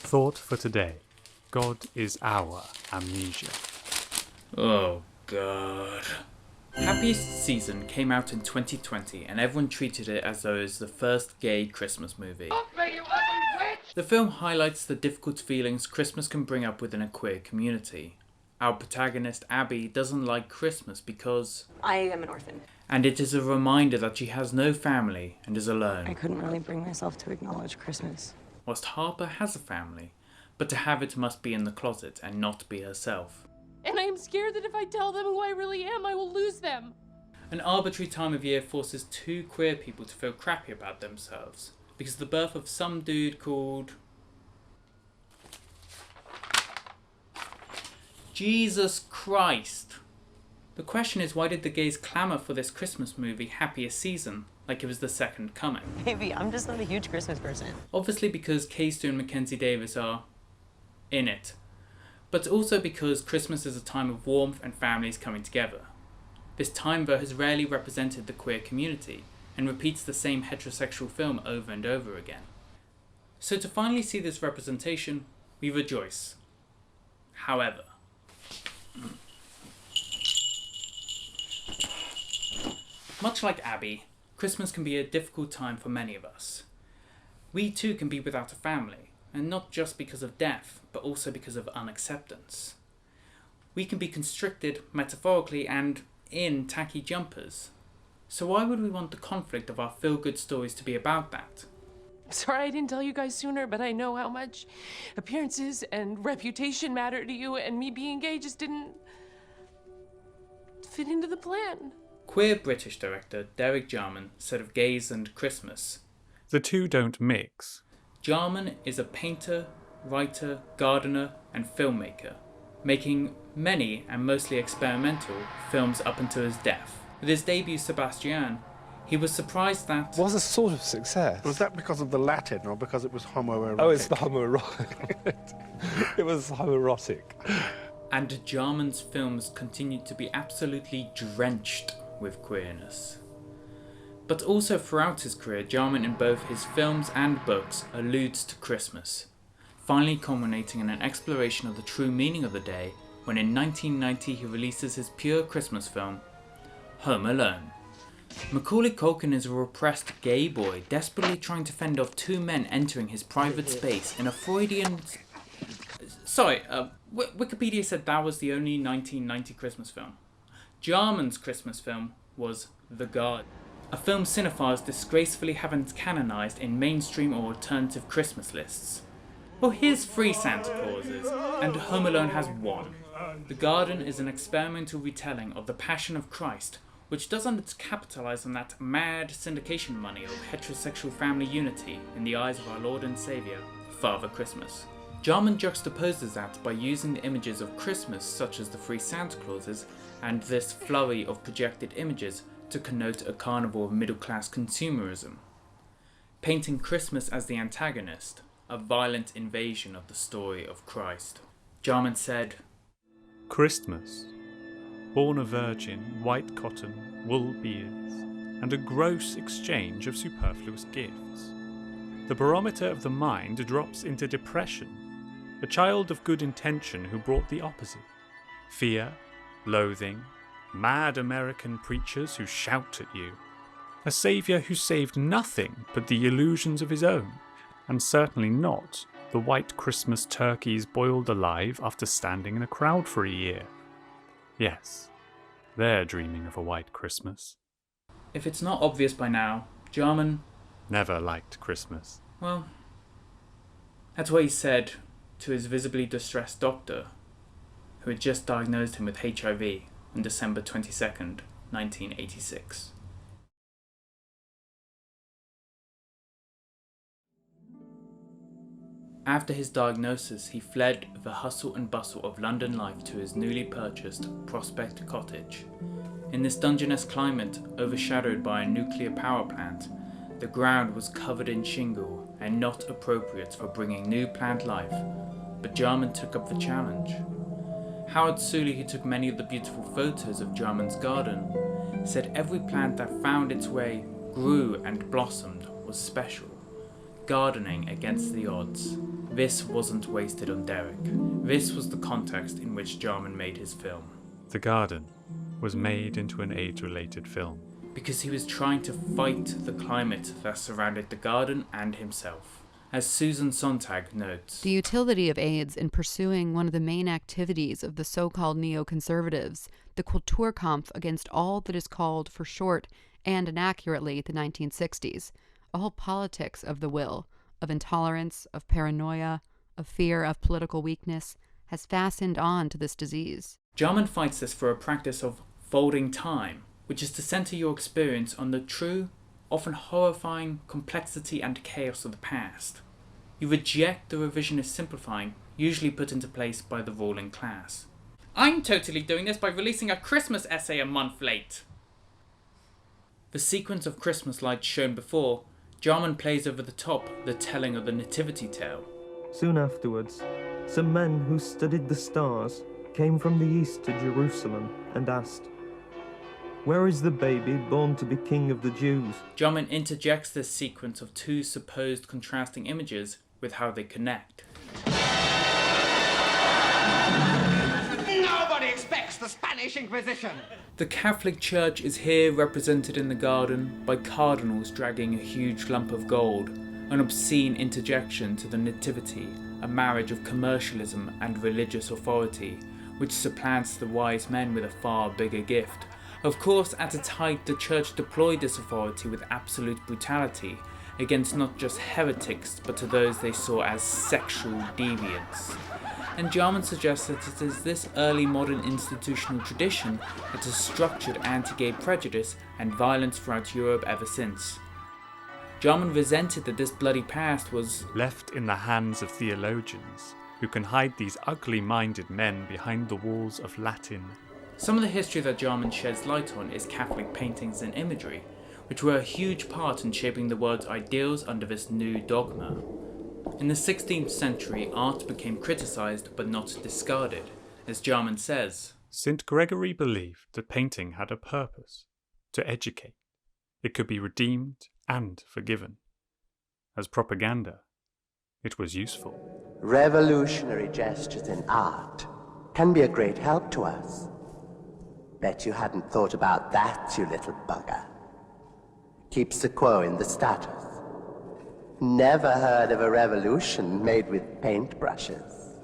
Thought for today. God is our amnesia. Oh god. Happiest Season came out in 2020 and everyone treated it as though it was the first gay Christmas movie. The film highlights the difficult feelings Christmas can bring up within a queer community. Our protagonist Abby doesn't like Christmas because I am an orphan. And it is a reminder that she has no family and is alone. I couldn't really bring myself to acknowledge Christmas. Whilst Harper has a family, but to have it must be in the closet and not be herself. And I am scared that if I tell them who I really am, I will lose them. An arbitrary time of year forces two queer people to feel crappy about themselves because of the birth of some dude called Jesus Christ. The question is, why did the gays clamour for this Christmas movie Happiest Season like it was the second coming? Maybe I'm just not a huge Christmas person. Obviously because K-Stu and Mackenzie Davis are in it, but also because Christmas is a time of warmth and families coming together. This time though has rarely represented the queer community and repeats the same heterosexual film over and over again. So to finally see this representation, we rejoice. However, much like Abby, Christmas can be a difficult time for many of us. We too can be without a family, and not just because of death, but also because of unacceptance. We can be constricted, metaphorically, and in tacky jumpers. So why would we want the conflict of our feel-good stories to be about that? Sorry I didn't tell you guys sooner, but I know how much appearances and reputation matter to you, and me being gay just didn't fit into the plan. Queer British director Derek Jarman said of gays and Christmas, The two don't mix. Jarman is a painter, writer, gardener and filmmaker, making many and mostly experimental films up until his death. With his debut Sebastian, he was surprised that... Was a sort of success. Was that because of the Latin or because it was homoerotic? Oh, it's the homoerotic. It was homoerotic. And Jarman's films continued to be absolutely drenched with queerness. But also throughout his career, Jarman in both his films and books alludes to Christmas, finally culminating in an exploration of the true meaning of the day when in 1990 he releases his pure Christmas film, Home Alone. Macaulay Culkin is a repressed gay boy desperately trying to fend off two men entering his private space in a Freudian... Sorry, Wikipedia said that was the only 1990 Christmas film. Jarman's Christmas film was The Garden, a film cinephiles disgracefully haven't canonised in mainstream or alternative Christmas lists. Well, here's 3 Santa Clauses, and Home Alone has 1. The Garden is an experimental retelling of the Passion of Christ, which doesn't capitalise on that mad syndication money of heterosexual family unity in the eyes of our Lord and Saviour, Father Christmas. Jarman juxtaposes that by using the images of Christmas such as the 3 Santa Clauses and this flurry of projected images to connote a carnival of middle-class consumerism, painting Christmas as the antagonist, a violent invasion of the story of Christ. Jarman said, Christmas. Born a virgin, white cotton, wool beards, and a gross exchange of superfluous gifts. The barometer of the mind drops into depression, a child of good intention who brought the opposite. Fear, loathing, mad American preachers who shout at you. A saviour who saved nothing but the illusions of his own, and certainly not the white Christmas turkeys boiled alive after standing in a crowd for a year. Yes, they're dreaming of a white Christmas. If it's not obvious by now, Jarman never liked Christmas. Well, that's what he said to his visibly distressed doctor, who had just diagnosed him with HIV on December 22nd, 1986. After his diagnosis, he fled the hustle and bustle of London life to his newly purchased Prospect Cottage. In this Dungeness climate, overshadowed by a nuclear power plant, the ground was covered in shingle and not appropriate for bringing new plant life, but Jarman took up the challenge. Howard Suley, who took many of the beautiful photos of Jarman's garden, said every plant that found its way, grew and blossomed was special, gardening against the odds. this wasn't wasted on Derek. This was the context in which Jarman made his film. The Garden was made into an AIDS-related film. Because he was trying to fight the climate that surrounded the garden and himself. As Susan Sontag notes, the utility of AIDS in pursuing one of the main activities of the so-called neoconservatives, the Kulturkampf against all that is called, for short and inaccurately, the 1960s, a whole politics of the will, of intolerance, of paranoia, of fear, of political weakness, has fastened on to this disease. Jarman fights this for a practice of folding time, which is to center your experience on the true, often horrifying complexity and chaos of the past. You reject the revisionist simplifying usually put into place by the ruling class. I'm totally doing this by releasing a Christmas essay a month late. The sequence of Christmas lights shown before, Jarman plays over the top the telling of the nativity tale. Soon afterwards, some men who studied the stars came from the east to Jerusalem and asked, "Where is the baby born to be king of the Jews?" Jarman interjects this sequence of two supposed contrasting images with how they connect. Nobody expects the Spanish Inquisition! The Catholic Church is here represented in the garden by cardinals dragging a huge lump of gold, an obscene interjection to the Nativity, a marriage of commercialism and religious authority, which supplants the wise men with a far bigger gift. Of course, at its height, the Church deployed this authority with absolute brutality, against not just heretics, but to those they saw as sexual deviants. And Jarman suggests that it is this early modern institutional tradition that has structured anti-gay prejudice and violence throughout Europe ever since. Jarman resented that this bloody past was left in the hands of theologians, who can hide these ugly-minded men behind the walls of Latin. Some of the history that Jarman sheds light on is Catholic paintings and imagery, which were a huge part in shaping the world's ideals under this new dogma. In the 16th century, art became criticised but not discarded. As Jarman says, St. Gregory believed that painting had a purpose, to educate. It could be redeemed and forgiven. As propaganda, it was useful. Revolutionary gestures in art can be a great help to us. Bet you hadn't thought about that, you little bugger. Keeps the quo in the status. Never heard of a revolution made with paintbrushes.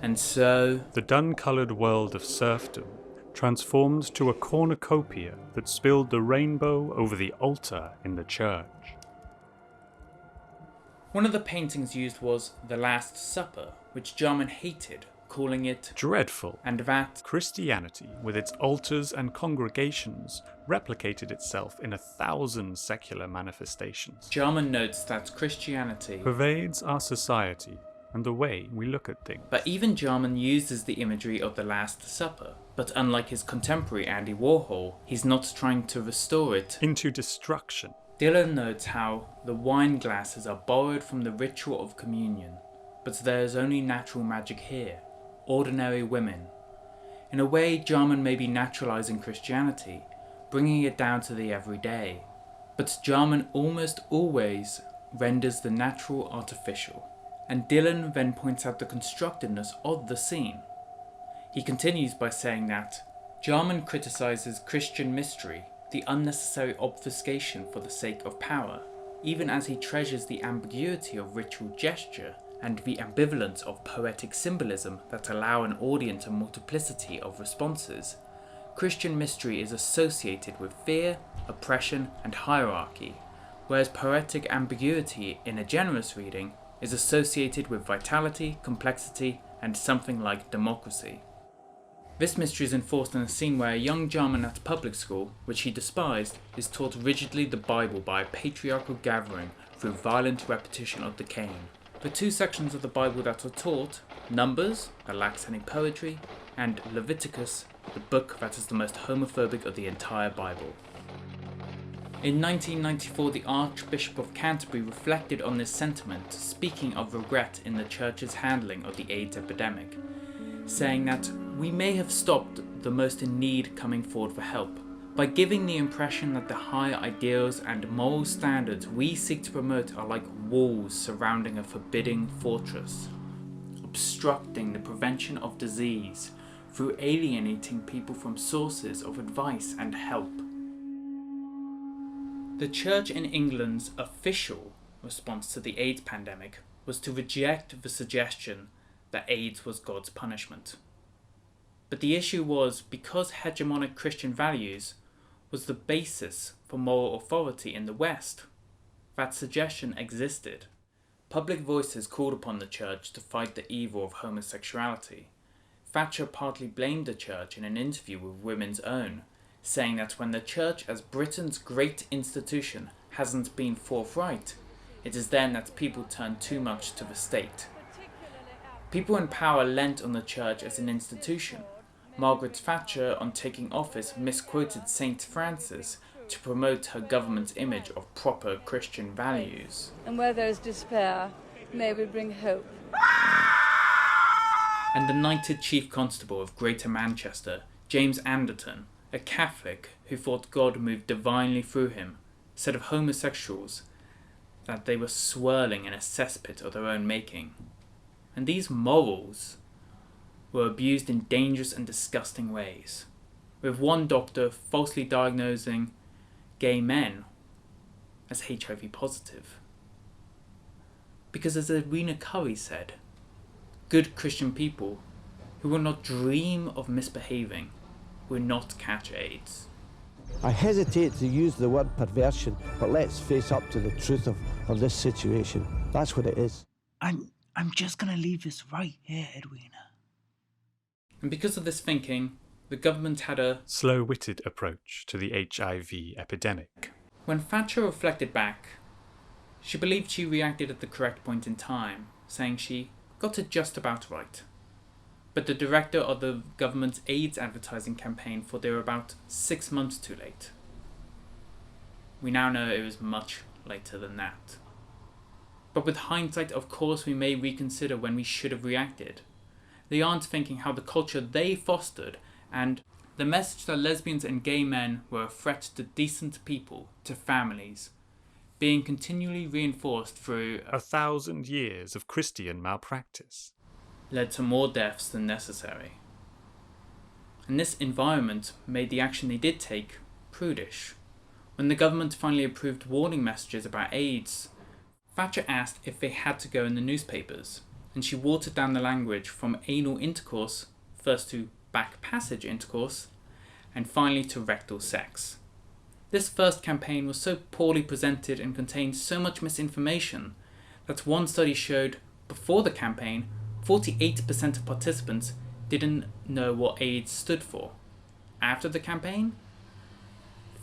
And so the dun-coloured world of serfdom transformed to a cornucopia that spilled the rainbow over the altar in the church. One of the paintings used was The Last Supper, which Jarman hated, calling it dreadful, and that Christianity, with its altars and congregations, replicated itself in 1,000 secular manifestations. Jarman notes that Christianity pervades our society and the way we look at things. But even Jarman uses the imagery of the Last Supper. But unlike his contemporary Andy Warhol, he's not trying to restore it into destruction. Dylan notes how the wine glasses are borrowed from the ritual of communion, but there is only natural magic here. Ordinary women. In a way, Jarman may be naturalizing Christianity, bringing it down to the everyday. But Jarman almost always renders the natural artificial, and Dylan then points out the constructiveness of the scene. He continues by saying that Jarman criticizes Christian mystery, the unnecessary obfuscation for the sake of power, even as he treasures the ambiguity of ritual gesture and the ambivalence of poetic symbolism that allow an audience a multiplicity of responses. Christian mystery is associated with fear, oppression, and hierarchy, whereas poetic ambiguity in a generous reading is associated with vitality, complexity, and something like democracy. This mystery is enforced in a scene where a young Jarman at public school, which he despised, is taught rigidly the Bible by a patriarchal gathering through violent repetition of the cane. The two sections of the Bible that are taught, Numbers, that lacks any poetry, and Leviticus, the book that is the most homophobic of the entire Bible. In 1994, the Archbishop of Canterbury reflected on this sentiment, speaking of regret in the Church's handling of the AIDS epidemic, saying that we may have stopped the most in need coming forward for help, by giving the impression that the higher ideals and moral standards we seek to promote are like walls surrounding a forbidding fortress, obstructing the prevention of disease through alienating people from sources of advice and help. The Church in England's official response to the AIDS pandemic was to reject the suggestion that AIDS was God's punishment. But the issue was, because hegemonic Christian values was the basis for moral authority in the West, that suggestion existed. Public voices called upon the Church to fight the evil of homosexuality. Thatcher partly blamed the Church in an interview with Women's Own, saying that when the Church as Britain's great institution hasn't been forthright, it is then that people turn too much to the state. People in power leant on the Church as an institution. Margaret Thatcher, on taking office, misquoted St. Francis to promote her government's image of proper Christian values. And where there is despair, may we bring hope. And the knighted Chief Constable of Greater Manchester, James Anderton, a Catholic who thought God moved divinely through him, said of homosexuals that they were swirling in a cesspit of their own making. And these morals were abused in dangerous and disgusting ways, with one doctor falsely diagnosing gay men as HIV positive. Because as Edwina Curry said, good Christian people who will not dream of misbehaving will not catch AIDS. I hesitate to use the word perversion, but let's face up to the truth of this situation. That's what it is. I'm just gonna leave this right here, Edwina. And because of this thinking, the government had a slow-witted approach to the HIV epidemic. When Thatcher reflected back, she believed she reacted at the correct point in time, saying she got it just about right. But the director of the government's AIDS advertising campaign thought they were about 6 months too late. We now know it was much later than that. But with hindsight, of course, we may reconsider when we should have reacted. They aren't thinking how the culture they fostered and the message that lesbians and gay men were a threat to decent people, to families, being continually reinforced through 1,000 years of Christian malpractice, led to more deaths than necessary. And this environment made the action they did take prudish. When the government finally approved warning messages about AIDS, Thatcher asked if they had to go in the newspapers, and she watered down the language from anal intercourse first to back passage intercourse, and finally to rectal sex. This first campaign was so poorly presented and contained so much misinformation that one study showed before the campaign 48% of participants didn't know what AIDS stood for. After the campaign,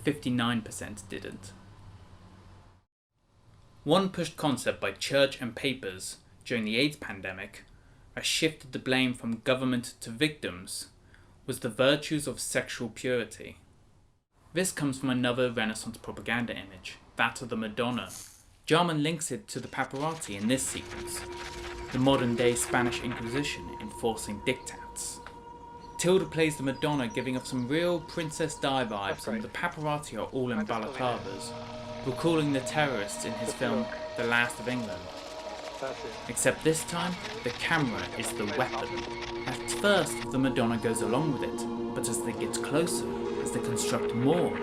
59% didn't. One pushed concept by church and papers during the AIDS pandemic, that shifted the blame from government to victims, was the virtues of sexual purity. This comes from another Renaissance propaganda image, that of the Madonna. Jarman links it to the Papparazi in this sequence, the modern-day Spanish Inquisition enforcing diktats. Tilda plays the Madonna, giving off some real Princess Di vibes, and the Papparazi are all in balaclavas, recalling the terrorists in his film The Last of England. Except this time, the camera is the weapon. At first, the Madonna goes along with it, but as they get closer, as they construct more,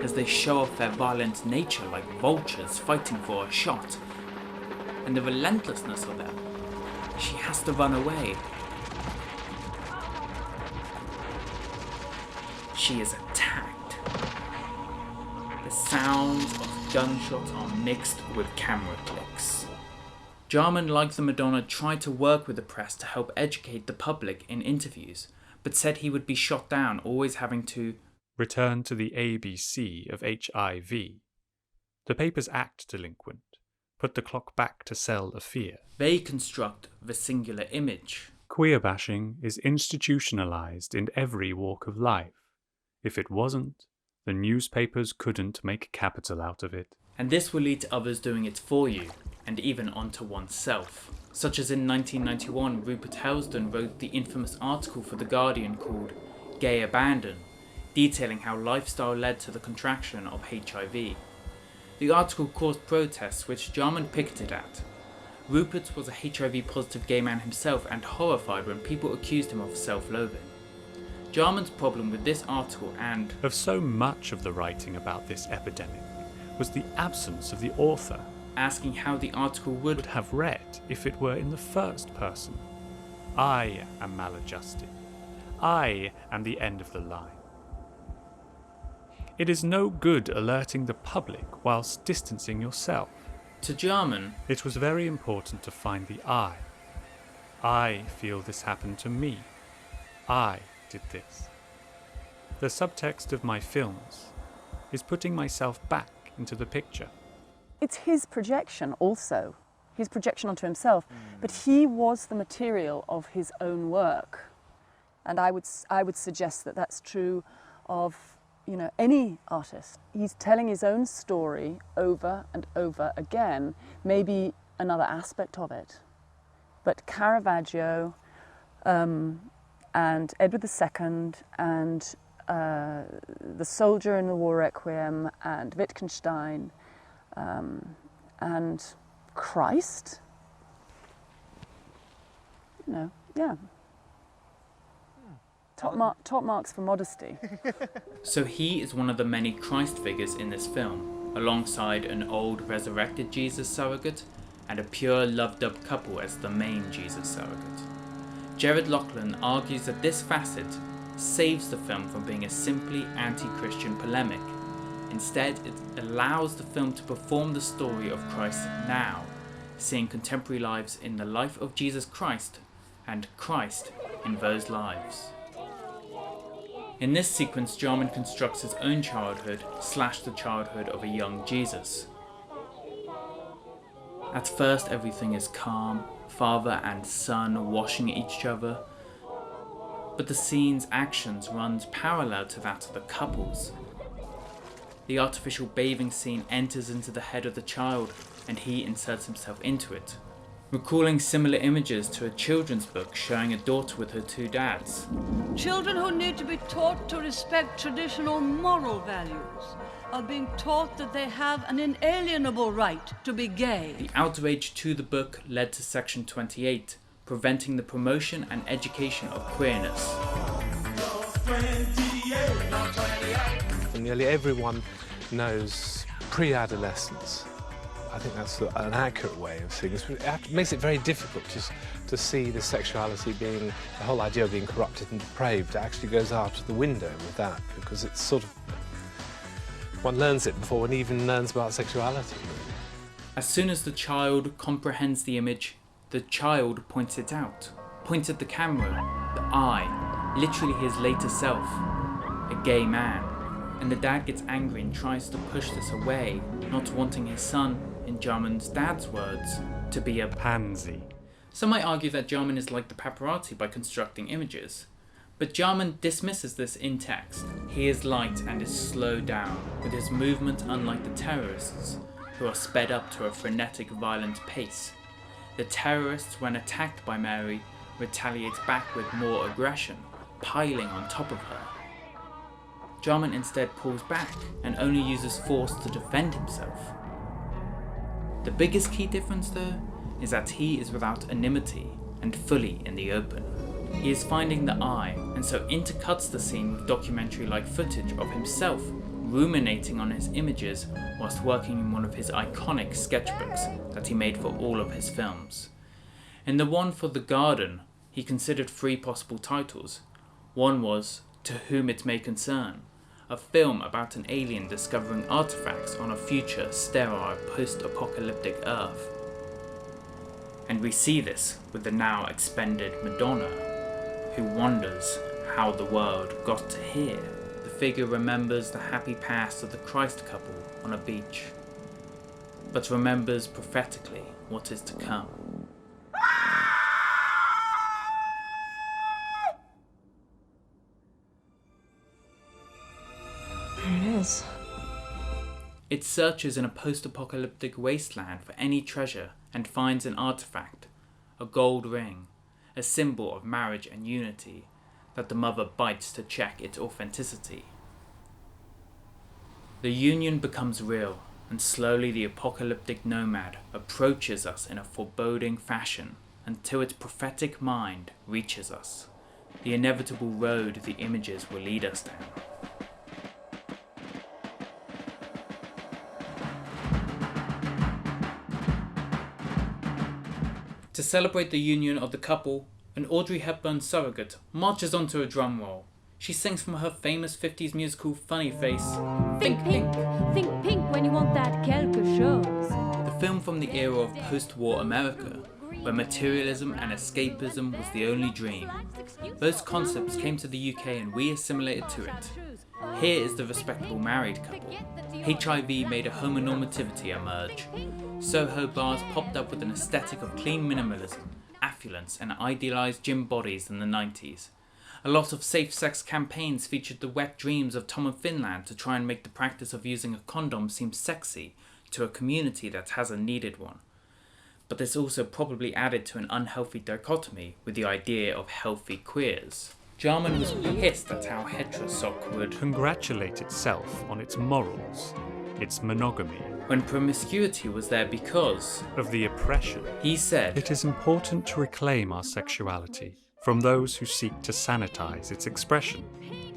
as they show off their violent nature like vultures fighting for a shot, and the relentlessness of them, she has to run away. She is attacked. The sounds of gunshots are mixed with camera clicks. Jarman, like the Madonna, tried to work with the press to help educate the public in interviews, but said he would be shot down, always having to return to the ABC of HIV. The papers act delinquent, put the clock back to sell a fear. They construct the singular image. Queer bashing is institutionalized in every walk of life. If it wasn't, the newspapers couldn't make capital out of it. And this will lead to others doing it for you, and even onto oneself. Such as in 1991, Rupert Helston wrote the infamous article for The Guardian called Gay Abandon, detailing how lifestyle led to the contraction of HIV. The article caused protests, which Jarman picketed at. Rupert was a HIV-positive gay man himself and horrified when people accused him of self-loathing. Jarman's problem with this article and of so much of the writing about this epidemic was the absence of the author, asking how the article would have read if it were in the first person. I am maladjusted. I am the end of the line. It is no good alerting the public whilst distancing yourself. To Jarman, it was very important to find the I. I feel this happened to me. I did this. The subtext of my films is putting myself back into the picture. It's his projection also, his projection onto himself, but he was the material of his own work. And I would suggest that that's true of, any artist. He's telling his own story over and over again, maybe another aspect of it. But Caravaggio and Edward II and the soldier in the War Requiem and Wittgenstein and Christ, yeah. Top marks for modesty. So he is one of the many Christ figures in this film, alongside an old resurrected Jesus surrogate and a pure loved-up couple as the main Jesus surrogate. Jared Lachlan argues that this facet saves the film from being a simply anti-Christian polemic. Instead, it allows the film to perform the story of Christ now, seeing contemporary lives in the life of Jesus Christ and Christ in those lives. In this sequence, Jarman constructs his own childhood / the childhood of a young Jesus. At first, everything is calm, father and son washing each other, but the scene's actions runs parallel to that of the couples. The artificial bathing scene enters into the head of the child, and he inserts himself into it, recalling similar images to a children's book showing a daughter with her two dads. Children who need to be taught to respect traditional moral values are being taught that they have an inalienable right to be gay. The outrage to the book led to Section 28, preventing the promotion and education of queerness. Nearly everyone knows pre-adolescence. I think that's an accurate way of seeing this. It makes it very difficult to see the sexuality being, the whole idea of being corrupted and depraved actually goes out of the window with that, because it's sort of, one learns it before one even learns about sexuality. As soon as the child comprehends the image, the child points it out, points at the camera, the I, literally his later self, a gay man. And the dad gets angry and tries to push this away, not wanting his son, in Jarman's dad's words, to be a pansy. Some might argue that Jarman is like the Papparazi by constructing images, but Jarman dismisses this in text. He is light and is slowed down, with his movement unlike the terrorists, who are sped up to a frenetic, violent pace. The terrorists, when attacked by Mary, retaliate back with more aggression, piling on top of her. Jarman instead pulls back and only uses force to defend himself. The biggest key difference, though, is that he is without anonymity and fully in the open. He is finding the I, and so intercuts the scene with documentary-like footage of himself ruminating on his images whilst working in one of his iconic sketchbooks that he made for all of his films. In the one for The Garden, he considered 3 possible titles. One was To Whom It May Concern, a film about an alien discovering artifacts on a future sterile post-apocalyptic Earth. And we see this with the now expended Madonna, who wonders how the world got to here. The figure remembers the happy past of the Christ couple on a beach, but remembers prophetically what is to come. There it is. It searches in a post-apocalyptic wasteland for any treasure and finds an artifact, a gold ring, a symbol of marriage and unity, that the mother bites to check its authenticity. The union becomes real, and slowly the apocalyptic nomad approaches us in a foreboding fashion until its prophetic mind reaches us, the inevitable road the images will lead us down. To celebrate the union of the couple, an Audrey Hepburn surrogate marches onto a drum roll. She sings from her famous 50s musical Funny Face, Think pink, think pink when you want that quelque chose. the film from the era of post-war America, where materialism and escapism was the only dream. Those concepts came to the UK and we assimilated to it. Here is the respectable married couple. HIV made a homonormativity emerge. Soho bars popped up with an aesthetic of clean minimalism, affluence and idealised gym bodies in the 90s. A lot of safe sex campaigns featured the wet dreams of Tom of Finland to try and make the practice of using a condom seem sexy to a community that hasn't needed one. But this also probably added to an unhealthy dichotomy with the idea of healthy queers. Jarman was pissed at how heterosoc would congratulate itself on its morals, its monogamy, when promiscuity was there because of the oppression. He said, "It is important to reclaim our sexuality from those who seek to sanitize its expression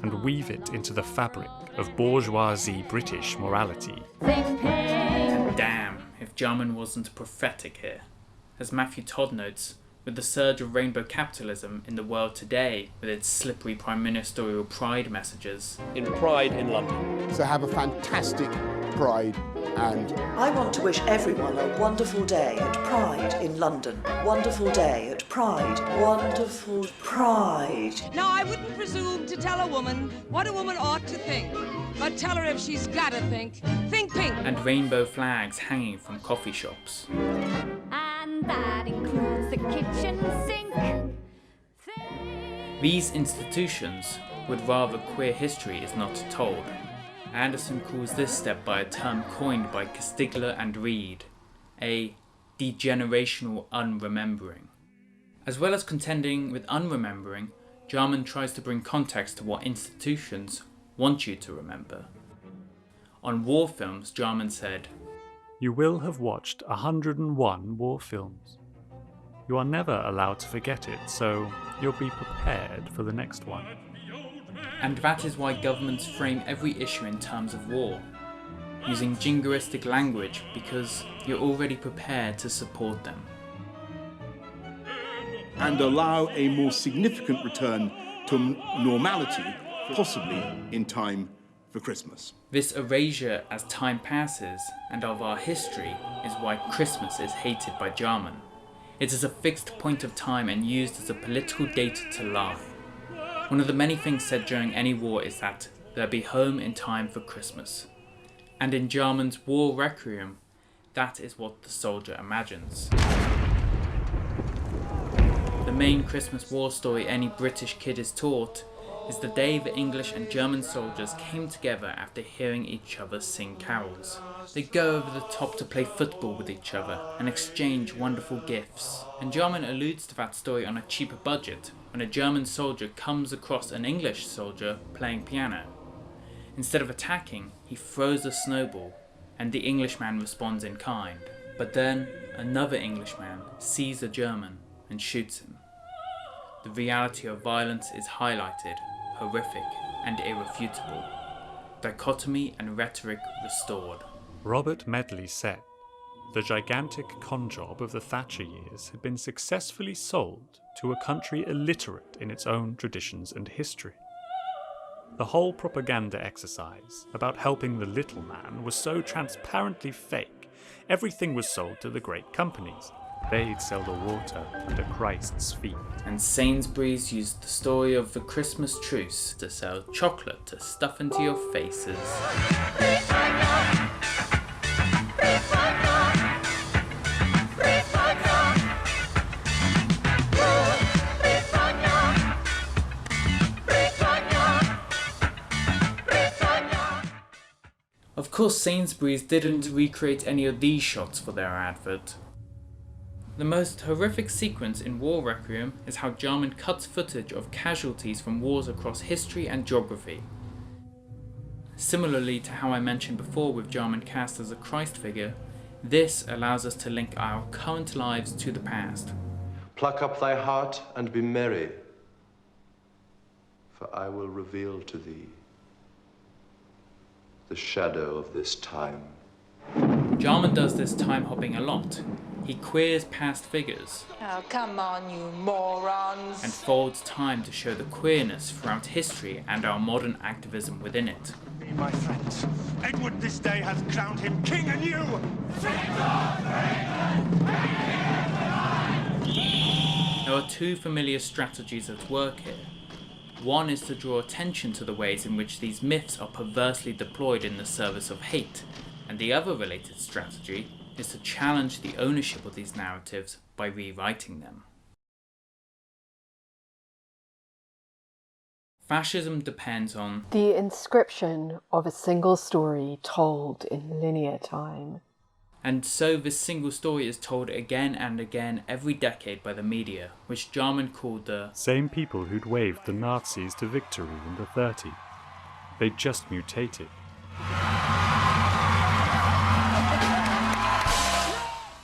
and weave it into the fabric of bourgeoisie British morality." Damn, if Jarman wasn't prophetic here. As Matthew Todd notes, with the surge of rainbow capitalism in the world today, with its slippery prime ministerial pride messages. In Pride in London. So have a fantastic Pride and... I want to wish everyone a wonderful day at Pride in London. Wonderful day at Pride. Wonderful Pride. Now, I wouldn't presume to tell a woman what a woman ought to think, but tell her if she's gotta think pink. And rainbow flags hanging from coffee shops. And that includes the kitchen sink. These institutions would rather queer history is not told. Anderson calls this step by a term coined by Castigler and Reed, a degenerational unremembering. As well as contending with unremembering, Jarman tries to bring context to what institutions want you to remember. On war films, Jarman said, "You will have watched 101 war films. You are never allowed to forget it, so you'll be prepared for the next one." And that is why governments frame every issue in terms of war, using jingoistic language because you're already prepared to support them. And allow a more significant return to normality, possibly in time for Christmas. This erasure as time passes and of our history is why Christmas is hated by Jarman. It is a fixed point of time and used as a political date to laugh. One of the many things said during any war is that they'll be home in time for Christmas. And in Jarman's War Requiem, that is what the soldier imagines. The main Christmas war story any British kid is taught is the day the English and German soldiers came together after hearing each other sing carols. They go over the top to play football with each other and exchange wonderful gifts. And Jarman alludes to that story on a cheaper budget when a German soldier comes across an English soldier playing piano. Instead of attacking, he throws a snowball and the Englishman responds in kind. But then another Englishman sees a German and shoots him. The reality of violence is highlighted, horrific and irrefutable. Dichotomy and rhetoric restored. Robert Medley said, "The gigantic conjob of the Thatcher years had been successfully sold to a country illiterate in its own traditions and history. The whole propaganda exercise about helping the little man was so transparently fake, everything was sold to the great companies. They'd sell the water under Christ's feet." And Sainsbury's used the story of the Christmas truce to sell chocolate to stuff into your faces. Of course, Sainsbury's didn't recreate any of these shots for their advert. The most horrific sequence in War Requiem is how Jarman cuts footage of casualties from wars across history and geography. Similarly to how I mentioned before with Jarman cast as a Christ figure, this allows us to link our current lives to the past. Pluck up thy heart and be merry, for I will reveal to thee the shadow of this time. Jarman does this time hopping a lot. He queers past figures. Oh, come on, you morons. And folds time to show the queerness throughout history and our modern activism within it. My friends, Edward this day has crowned him king anew! There are two familiar strategies at work here. One is to draw attention to the ways in which these myths are perversely deployed in the service of hate, and the other related strategy is to challenge the ownership of these narratives by rewriting them. Fascism depends on the inscription of a single story told in linear time. And so this single story is told again and again every decade by the media, which Jarman called the same people who'd waved the Nazis to victory in the 30s. They just mutated.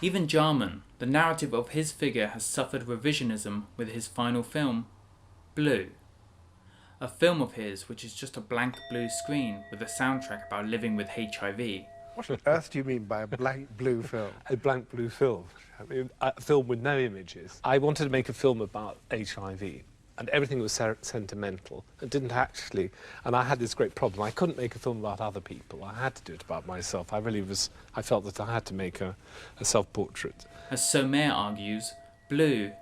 Even Jarman, the narrative of his figure has suffered revisionism with his final film, Blue. A film of his which is just a blank blue screen with a soundtrack about living with HIV. What on earth do you mean by a blank blue film? A blank blue film. I mean, a film with no images. I wanted to make a film about HIV, and everything was sentimental. It didn't actually, and I had this great problem. I couldn't make a film about other people. I had to do it about myself. I felt that I had to make a self-portrait. As Sommer argues, Blue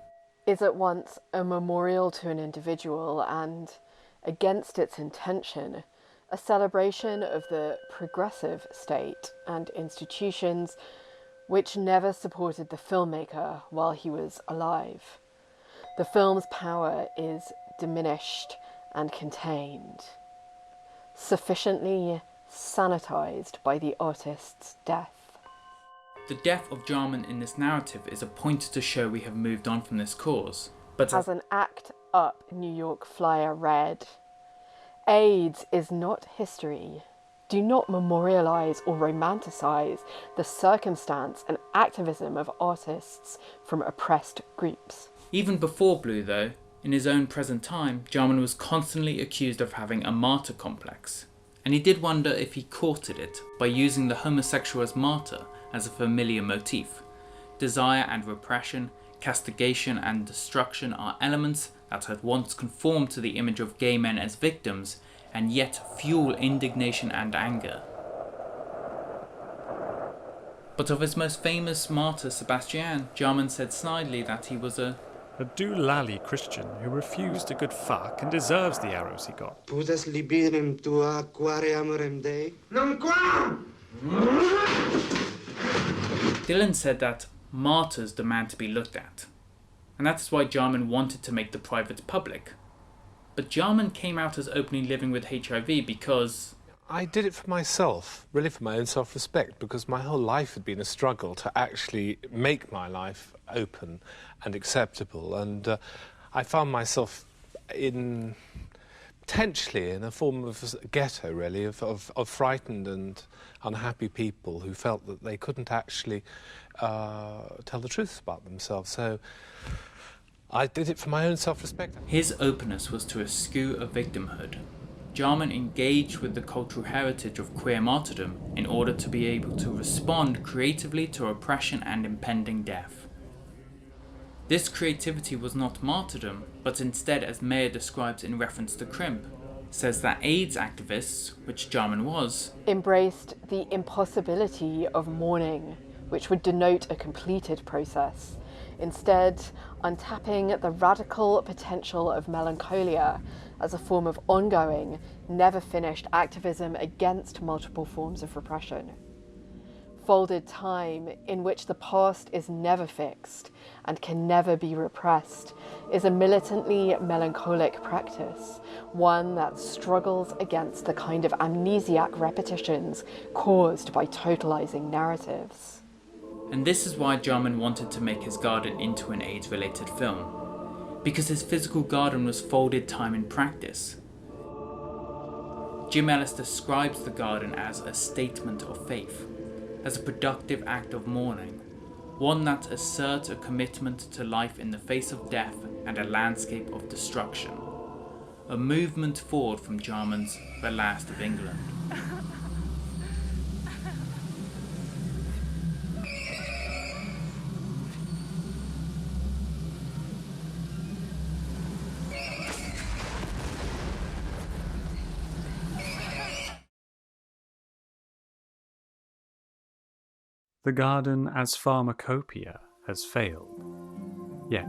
is at once a memorial to an individual and, against its intention, a celebration of the progressive state and institutions which never supported the filmmaker while he was alive. The film's power is diminished and contained, sufficiently sanitized by the artist's death. The death of Jarman in this narrative is a pointer to show we have moved on from this cause. But as an ACT UP New York flyer read, AIDS is not history. Do not memorialise or romanticise the circumstance and activism of artists from oppressed groups. Even before Blue, though, in his own present time, Jarman was constantly accused of having a martyr complex. And he did wonder if he courted it by using the homosexual as martyr as a familiar motif. Desire and repression, castigation and destruction are elements that had once conformed to the image of gay men as victims, and yet fuel indignation and anger. But of his most famous martyr, Sebastian, Jarman said snidely that he was a doolally Christian who refused a good fuck and deserves the arrows he got. Putas libidem tua quare amorem Dei? Non quam! Dylan said that martyrs demand to be looked at, and that is why Jarman wanted to make the private public. But Jarman came out as openly living with HIV because I did it for myself, really for my own self-respect, because my whole life had been a struggle to actually make my life open and acceptable, and I found myself potentially in a form of ghetto, really, of frightened and unhappy people who felt that they couldn't actually tell the truth about themselves. So I did it for my own self-respect. His openness was to eschew a victimhood. Jarman engaged with the cultural heritage of queer martyrdom in order to be able to respond creatively to oppression and impending death. This creativity was not martyrdom, but instead, as Mayer describes in reference to Crimp, says that AIDS activists, which Jarman was, embraced the impossibility of mourning, which would denote a completed process, instead untapping the radical potential of melancholia as a form of ongoing, never-finished activism against multiple forms of repression. Folded time, in which the past is never fixed and can never be repressed, is a militantly melancholic practice, one that struggles against the kind of amnesiac repetitions caused by totalizing narratives. And this is why Jarman wanted to make his garden into an AIDS-related film, because his physical garden was folded time in practice. Jim Ellis describes the garden as a statement of faith, as a productive act of mourning, one that asserts a commitment to life in the face of death and a landscape of destruction. A movement forward from Jarman's The Last of England. The garden as pharmacopoeia has failed. Yet,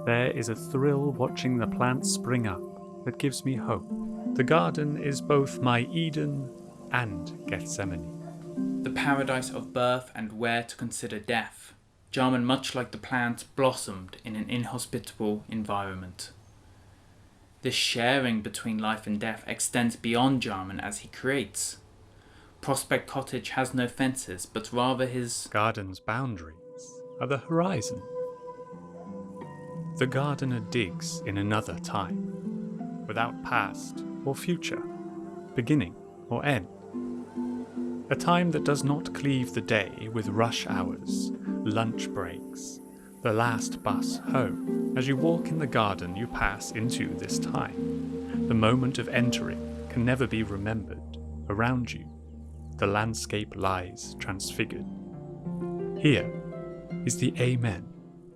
there is a thrill watching the plants spring up that gives me hope. The garden is both my Eden and Gethsemane. The paradise of birth and where to consider death. Jarman, much like the plant, blossomed in an inhospitable environment. This sharing between life and death extends beyond Jarman as he creates. Prospect Cottage has no fences, but rather his garden's boundaries are the horizon. The gardener digs in another time, without past or future, beginning or end. A time that does not cleave the day with rush hours, lunch breaks, the last bus home. As you walk in the garden, you pass into this time. The moment of entering can never be remembered. Around you, the landscape lies transfigured. Here is the Amen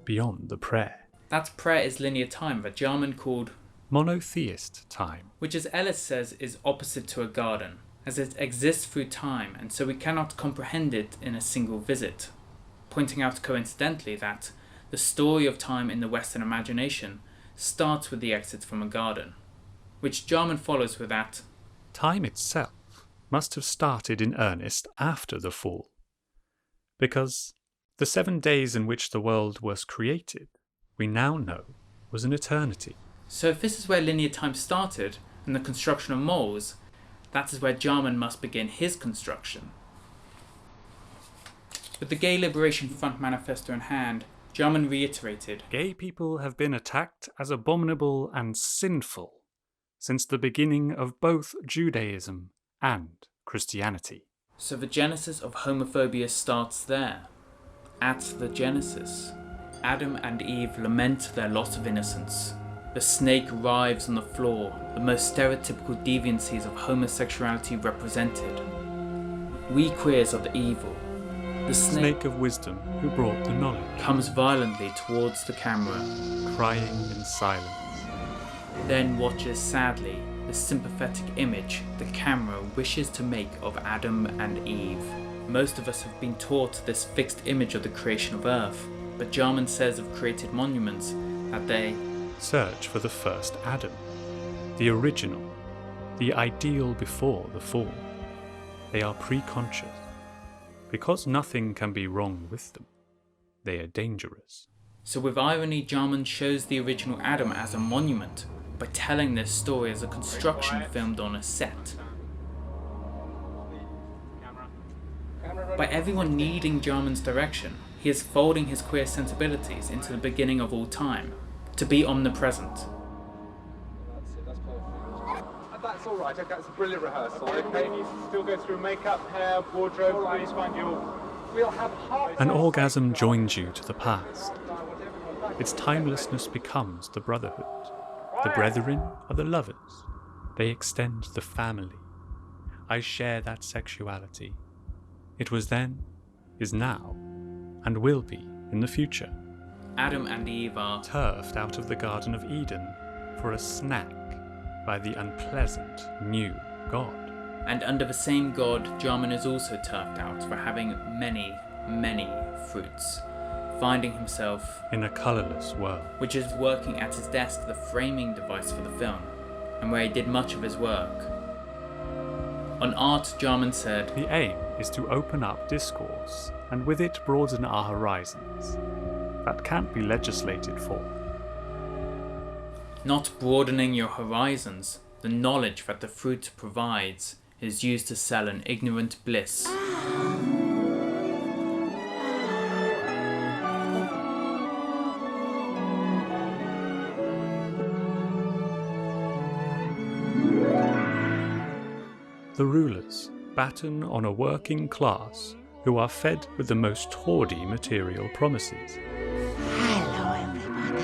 beyond the prayer. That prayer is linear time that Jarman called monotheist time, which, as Ellis says, is opposite to a garden, as it exists through time, and so we cannot comprehend it in a single visit, pointing out coincidentally that the story of time in the Western imagination starts with the exit from a garden, which Jarman follows with that time itself must have started in earnest after the fall, because the 7 days in which the world was created, we now know, was an eternity. So if this is where linear time started, and the construction of moles, that is where Jarman must begin his construction. With the Gay Liberation Front manifesto in hand, Jarman reiterated, "Gay people have been attacked as abominable and sinful since the beginning of both Judaism and Christianity." So the genesis of homophobia starts there. At the genesis, Adam and Eve lament their loss of innocence. The snake writhes on the floor, the most stereotypical deviancies of homosexuality represented. We queers are the evil. The snake of wisdom who brought the knowledge comes violently towards the camera, crying in silence. Then watches sadly the sympathetic image the camera wishes to make of Adam and Eve. Most of us have been taught this fixed image of the creation of Earth, but Jarman says of created monuments that they search for the first Adam, the original, the ideal before the fall. They are pre-conscious. Because nothing can be wrong with them, they are dangerous. So with irony, Jarman shows the original Adam as a monument by telling this story as a construction filmed on a set. By everyone needing Jarman's direction, he is folding his queer sensibilities into the beginning of all time, to be omnipresent. That's all right. Okay, it's a brilliant rehearsal. Okay, you still go through makeup, hair, wardrobe. Please find your. We'll have half. An orgasm joins you to the past. Its timelessness becomes the brotherhood. The brethren are the lovers. They extend the family. I share that sexuality. It was then, is now, and will be in the future. Adam and Eve are turfed out of the Garden of Eden for a snack by the unpleasant new God. And under the same God, Jarman is also turfed out for having many, many fruits, finding himself in a colourless world, which is working at his desk the framing device for the film, and where he did much of his work. On art, Jarman said, "The aim is to open up discourse, and with it broaden our horizons. That can't be legislated for." Not broadening your horizons, the knowledge that the fruit provides is used to sell an ignorant bliss. The rulers batten on a working class who are fed with the most tawdry material promises. Hello, everybody.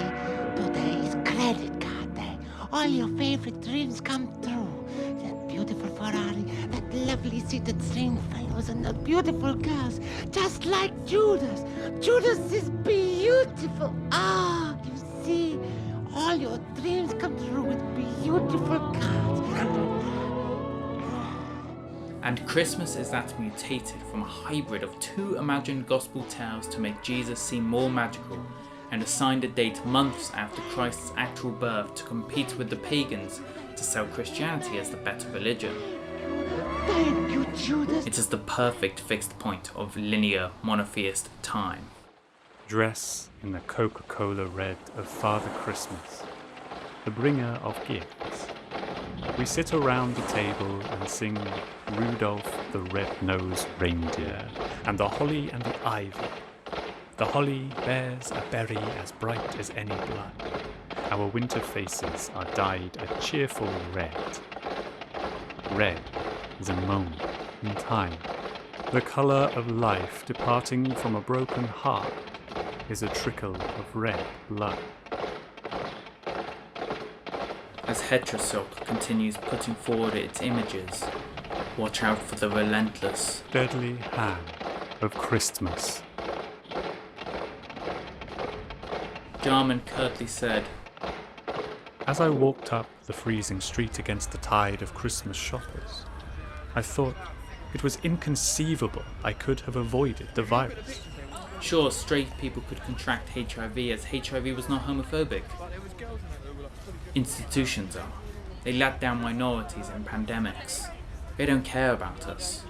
Today is credit card day. All your favorite dreams come true. That beautiful Ferrari, that lovely seated stringfellows, and the beautiful girls, just like Judas. Judas is beautiful. Ah, you see, all your dreams come true with beautiful cards. And Christmas is that mutated from a hybrid of two imagined gospel tales to make Jesus seem more magical, and assigned a date months after Christ's actual birth to compete with the pagans to sell Christianity as the better religion. Thank you, Judas. It is the perfect fixed point of linear monotheist time. Dress in the Coca-Cola red of Father Christmas, the bringer of gifts. We sit around the table and sing Rudolph the Red-Nosed Reindeer and the holly and the ivy. The holly bears a berry as bright as any blood. Our winter faces are dyed a cheerful red. Red is a moment in time. The colour of life departing from a broken heart is a trickle of red blood. As Heterosilk continues putting forward its images, watch out for the relentless, deadly hand of Christmas. Jarman curtly said, As I walked up the freezing street against the tide of Christmas shoppers, I thought it was inconceivable I could have avoided the virus. Sure, straight people could contract HIV as HIV was not homophobic. Institutions are. They let down minorities in pandemics. They don't care about us.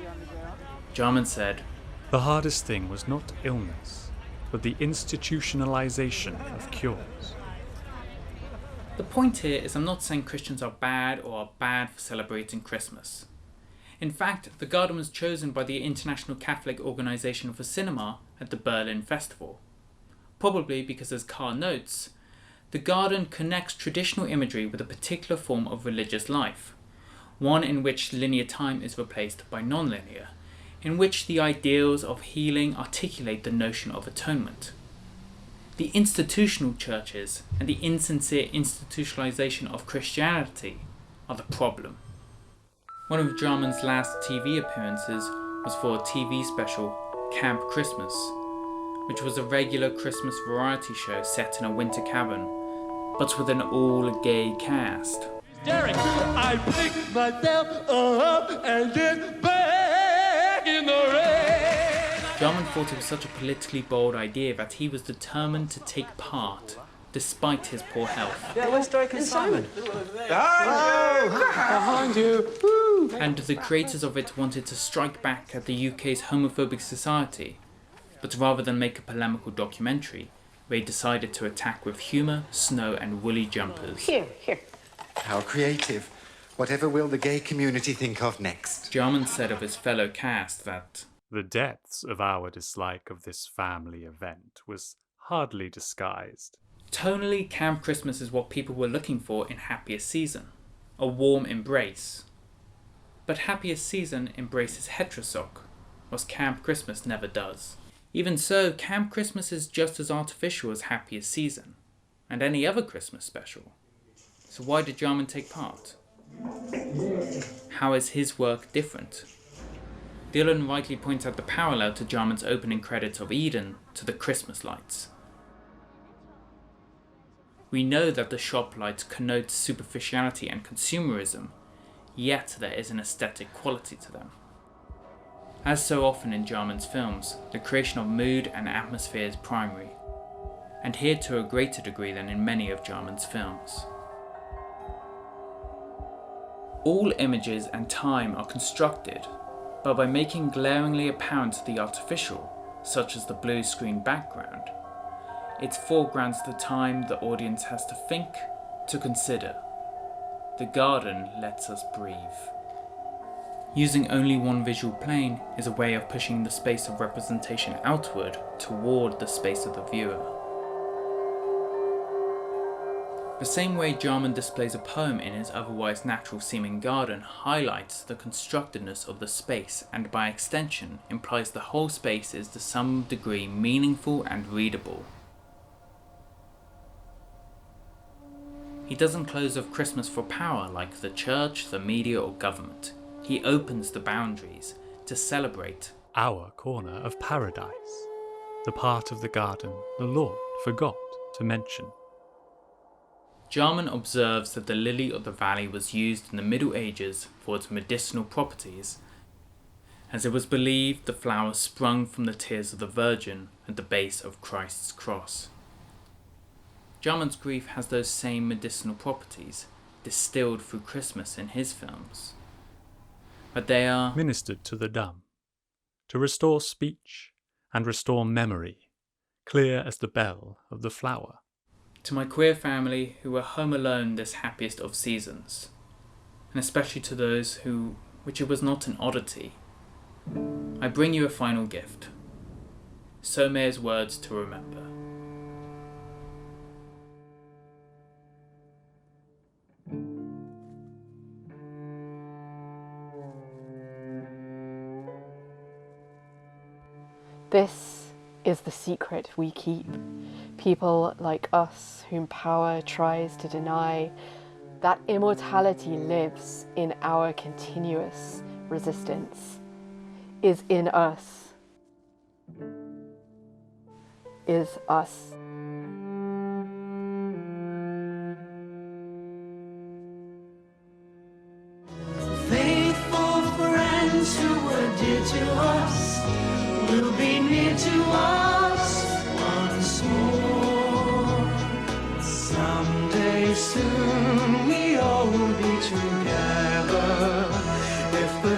Jarman said, The hardest thing was not illness, but the institutionalization of cures. The point here is I'm not saying Christians are bad or are bad for celebrating Christmas. In fact, the garden was chosen by the International Catholic Organization for Cinema at the Berlin Festival. Probably because, as Carr notes, the garden connects traditional imagery with a particular form of religious life, one in which linear time is replaced by non-linear, in which the ideals of healing articulate the notion of atonement. The institutional churches and the insincere institutionalization of Christianity are the problem. One of Jarman's last TV appearances was for a TV special, Camp Christmas, which was a regular Christmas variety show set in a winter cabin, but with an all-gay cast. Derek, I picked myself up and get back in the rain. Jarman thought it was such a politically bold idea that he was determined to take part, despite his poor health. Yeah, let's strike and Simon. Behind you. And the creators of it wanted to strike back at the UK's homophobic society, but rather than make a polemical documentary, they decided to attack with humour, snow and woolly jumpers. Here. How creative. Whatever will the gay community think of next? Jarman said of his fellow cast that the depths of our dislike of this family event was hardly disguised. Tonally, Camp Christmas is what people were looking for in Happiest Season, a warm embrace. But Happiest Season embraces heterosoc, whilst Camp Christmas never does. Even so, Camp Christmas is just as artificial as Happiest Season, and any other Christmas special. So why did Jarman take part? How is his work different? Dylan rightly points out the parallel to Jarman's opening credits of Eden to the Christmas lights. We know that the shop lights connote superficiality and consumerism, yet there is an aesthetic quality to them. As so often in Jarman's films, the creation of mood and atmosphere is primary, and here to a greater degree than in many of Jarman's films. All images and time are constructed, but by making glaringly apparent the artificial, such as the blue screen background, it foregrounds the time the audience has to think, to consider. The garden lets us breathe. Using only one visual plane is a way of pushing the space of representation outward toward the space of the viewer. The same way Jarman displays a poem in his otherwise natural-seeming garden highlights the constructedness of the space and by extension implies the whole space is to some degree meaningful and readable. He doesn't close off Christmas for power like the church, the media or government. He opens the boundaries to celebrate our corner of paradise, the part of the garden the Lord forgot to mention. Jarman observes that the lily of the valley was used in the Middle Ages for its medicinal properties, as it was believed the flower sprung from the tears of the Virgin at the base of Christ's cross. Jarman's grief has those same medicinal properties, distilled through Christmas in his films. But they are ministered to the dumb, to restore speech and restore memory, clear as the bell of the flower. To my queer family who were home alone this happiest of seasons, and especially to those who, which it was not an oddity, I bring you a final gift. So may his words to remember. This is the secret we keep. People like us whom power tries to deny, that immortality lives in our continuous resistance, is in us, is us. Faithful friends who were dear to us will be near to us once more. Someday soon we all will be together if the